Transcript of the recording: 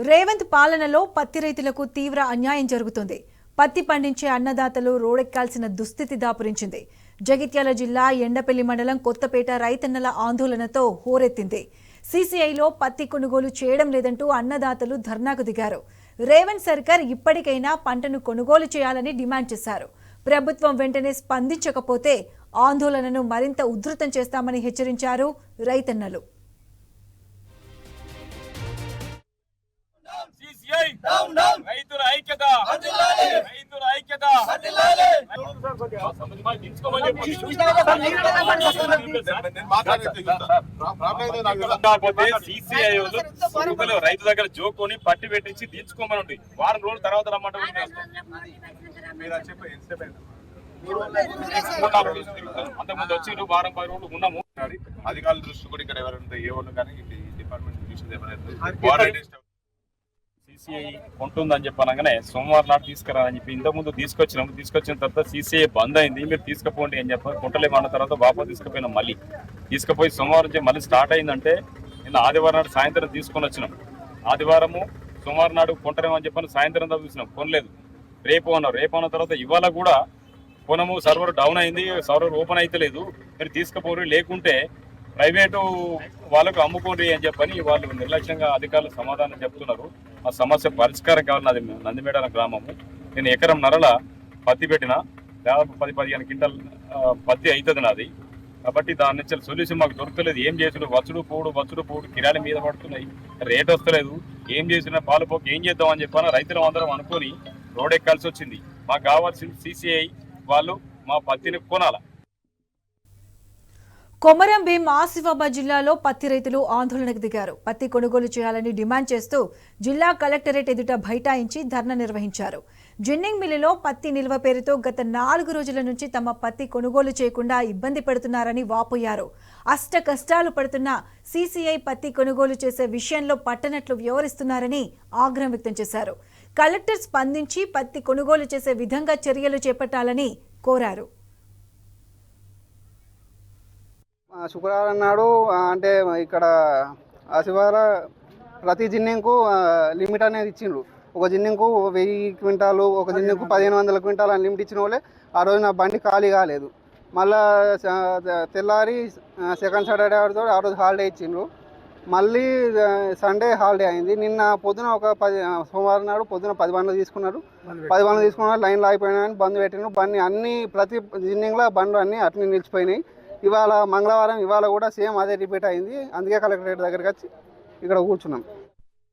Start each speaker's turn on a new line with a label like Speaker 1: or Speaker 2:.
Speaker 1: రేవంత్ పాలనలో పత్తి రైతులకు తీవ్ర అన్యాయం జరుగుతుంది. పత్తి పండించే అన్నదాతలు రోడెక్కాల్సిన దుస్థితి దాపురించింది. జగిత్యాల జిల్లా ఎండపల్లి మండలం కొత్తపేట రైతన్నల ఆందోళనతో హోరెత్తింది. సీసీఐలో పత్తి కొనుగోలు చేయడం లేదంటూ అన్నదాతలు ధర్నాకు దిగారు. రేవంత్ సర్కార్ ఇప్పటికైనా పంటను కొనుగోలు చేయాలని డిమాండ్ చేశారు. ప్రభుత్వం వెంటనే స్పందించకపోతే ఆందోళనను మరింత ఉధృతం చేస్తామని హెచ్చరించారు రైతన్నలు.
Speaker 2: రైతుల ఐక్యత రైతు దగ్గర జోకొని పట్టి పెట్టించి దించుకోమని వారం రోజుల తర్వాత రమ్మంటే అంతకుముందు వచ్చి వారం 10 రోజులు ఉన్నాము.
Speaker 3: అధికారుల దృష్టి కూడా ఇక్కడ ఎవరైనా ఏమన్నా కానీ డిపార్ట్మెంట్ దృష్టి ఎవరైనా
Speaker 2: సీసీఐ ఉంటుందని చెప్పనగానే సోమవారం నాడు తీసుకురాలని చెప్పి ఇంతకుముందు తీసుకొచ్చిన తర్వాత సీసీఐ బంద్ అయింది, మీరు తీసుకుపోండి అని చెప్పి కుంటలేమన్న తర్వాత బాపా తీసుకుపోయినాం. మళ్ళీ తీసుకుపోయి సోమవారం నుంచి మళ్ళీ స్టార్ట్ అయిందంటే నిన్న ఆదివారం నాడు సాయంత్రం తీసుకొని వచ్చినాం. ఆదివారము సోమవారం నాడు కొంటలేమని చెప్పని సాయంత్రం చూసినాం, కొనలేదు. రేపు అన్న తర్వాత ఇవాళ కూడా కొనము, సర్వర్ డౌన్ అయింది, సర్వర్ ఓపెన్ అయితే లేదు, మీరు తీసుకుపోరు, లేకుంటే ప్రైవేటు వాళ్ళకు అమ్ముకోండి అని చెప్పని వాళ్ళు నిర్లక్ష్యంగా అధికారులు సమాధానం చెప్తున్నారు. ఆ సమస్య పరిష్కారం కావాలి. నందిమేడాల గ్రామము, నేను ఎకరం నరల పత్తి పెట్టిన దాదాపు 10-15 క్వింటాల్ పత్తి అవుతుంది నాది. కాబట్టి దాని నుంచి సొల్యూషన్ మాకు దొరకలేదు. ఏం చేసిన వచ్చుడు పోడు కిరాణి మీద పడుతున్నాయి, రేట్ వస్తలేదు, ఏం చేసినా పాలు పోక ఏం చేద్దాం అని చెప్పాను. రైతులు అందరం అనుకొని రోడ్ ఎక్కాల్సి వచ్చింది. మాకు కావాల్సింది సీసీఐ వాళ్ళు మా పత్తిని కొనాల.
Speaker 1: కొమరం భీం ఆసిఫాబాద్ జిల్లాలో పత్తి రైతులు ఆందోళనకు దిగారు. పత్తి కొనుగోలు చేయాలని డిమాండ్ చేస్తూ జిల్లా కలెక్టరేట్ ఎదుట బైఠాయించి ధర్నా నిర్వహించారు. జిన్నింగ్ మిల్లులో పత్తి నిల్వ పేరుతో గత 4 రోజుల నుంచి తమ పత్తి కొనుగోలు చేయకుండా ఇబ్బంది పెడుతున్నారని వాపోయారు. అష్ట కష్టాలు పడుతున్న సీసీఐ పత్తి కొనుగోలు చేసే విషయంలో పట్టనట్లు వ్యవహరిస్తున్నారని ఆగ్రహం వ్యక్తం చేశారు. కలెక్టర్ స్పందించి పత్తి కొనుగోలు చేసే విధంగా చర్యలు చేపట్టాలని కోరారు.
Speaker 4: శుక్రవారం నాడు అంటే ఇక్కడ ఆసిఫాబాద్ ప్రతి జిన్నింగ్కు లిమిట్ అనేది ఇచ్చిండ్రు. ఒక జిన్నింగ్కు 1000 క్వింటాలు, ఒక జిన్నింగ్కు 1500 క్వింటాలు అని లిమిట్ ఇచ్చిన వాళ్ళే ఆ రోజు నా బండి ఖాళీ కాలేదు. మళ్ళా తెల్లారి సెకండ్ సాటర్డే ఆ రోజు హాలిడే ఇచ్చిండ్రు. మళ్ళీ సండే హాలిడే అయింది. నిన్న పొద్దున సోమవారం నాడు పొద్దున 10 బండ్లు తీసుకున్నారు. 10 బండ్లు తీసుకున్నారు, లైన్లో అయిపోయినాయని బంద్ పెట్టినారు. బండి అన్ని ప్రతి జిన్నింగ్లో బండ్లు అన్నీ అట్నే నిలిచిపోయినాయి. ఇవాళ మంగళవారం, ఇవాళ కూడా సేమ్ అదే రిపీట్ అయింది. అందుకే కలెక్టరేట్ దగ్గరికి వచ్చి ఇక్కడ కూర్చున్నాం.